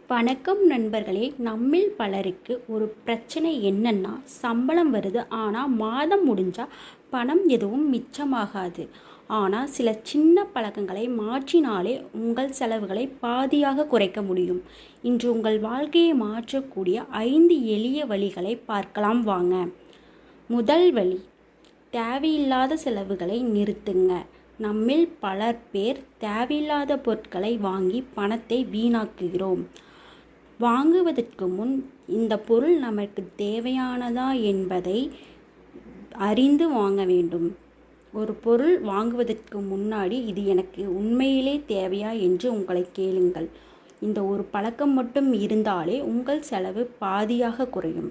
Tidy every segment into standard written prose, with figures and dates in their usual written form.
வணக்கம் நண்பர்களே. நம்மில் பலருக்கு ஒரு பிரச்சனை என்னன்னா, சம்பளம் வருது, ஆனால் மாதம் முடிஞ்சால் பணம் எதுவும் மிச்சமாகாது. ஆனால் சில சின்ன பழக்கங்களை மாற்றினாலே உங்கள் செலவுகளை பாதியாக குறைக்க முடியும். இன்று உங்கள் வாழ்க்கையை மாற்றக்கூடிய 5 எளிய வழிகளை பார்க்கலாம் வாங்க. முதல் வழி, தேவையில்லாத செலவுகளை நிறுத்துங்க. நம்மில் பலர் பேர் தேவையில்லாத பொருட்களை வாங்கி பணத்தை வீணாக்குகிறோம். வாங்குவதற்கு முன் இந்த பொருள் நமக்கு தேவையானதா என்பதை அறிந்து வாங்க வேண்டும். ஒரு பொருள் வாங்குவதற்கு முன்னாடி இது எனக்கு உண்மையிலே தேவையா என்று உங்களை கேளுங்கள். இந்த ஒரு பழக்கம் மட்டும் இருந்தாலே உங்கள் செலவு பாதியாக குறையும்.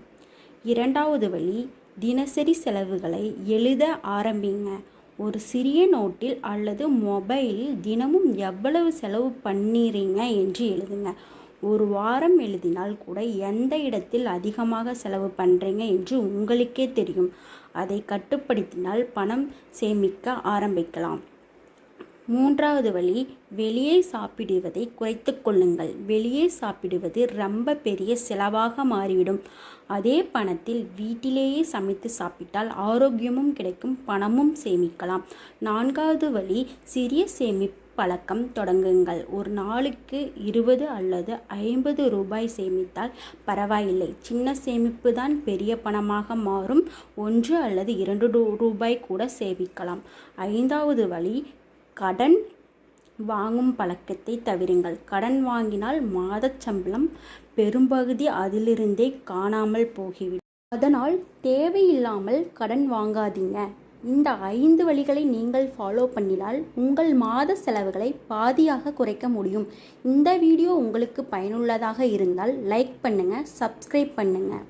இரண்டாவது வழி, தினசரி செலவுகளை எழுத ஆரம்பிங்க. ஒரு சிறிய நோட்டில் அல்லது மொபைலில் தினமும் எவ்வளவு செலவு பண்ணிறீங்க என்று எழுதுங்க. ஒரு வாரம் எழுதினால் கூட எந்த இடத்தில் அதிகமாக செலவு பண்ணுறீங்க என்று உங்களுக்கே தெரியும். அதை கட்டுப்படுத்தினால் பணம் சேமிக்க ஆரம்பிக்கலாம். மூன்றாவது வழி, வெளியே சாப்பிடுவதை குறைத்து கொள்ளுங்கள். வெளியே சாப்பிடுவது ரொம்ப பெரிய செலவாக மாறிவிடும். அதே பணத்தில் வீட்டிலேயே சமைத்து சாப்பிட்டால் ஆரோக்கியமும் கிடைக்கும், பணமும் சேமிக்கலாம். நான்காவது வழி, சிறிய சேமிப்பு பழக்கம் தொடங்குங்கள். ஒரு நாளுக்கு 20 அல்லது 50 ரூபாய் சேமித்தால் பரவாயில்லை. சின்ன சேமிப்பு தான் பெரிய பணமாக மாறும். 1 அல்லது 2 ரூபாய் கூட சேமிக்கலாம். ஐந்தாவது வழி, கடன் வாங்கும் பழக்கத்தை தவிருங்கள். கடன் வாங்கினால் மாதச் சம்பளம் பெரும்பகுதி அதிலிருந்தே காணாமல் போகிவிடும். அதனால் தேவையில்லாமல் கடன் வாங்காதீங்க. இந்த 5 வழிகளை நீங்கள் ஃபாலோ பண்ணினால் உங்கள் மாத செலவுகளை பாதியாக குறைக்க முடியும். இந்த வீடியோ உங்களுக்கு பயனுள்ளதாக இருந்தால் லைக் பண்ணுங்கள், சப்ஸ்கிரைப் பண்ணுங்கள்.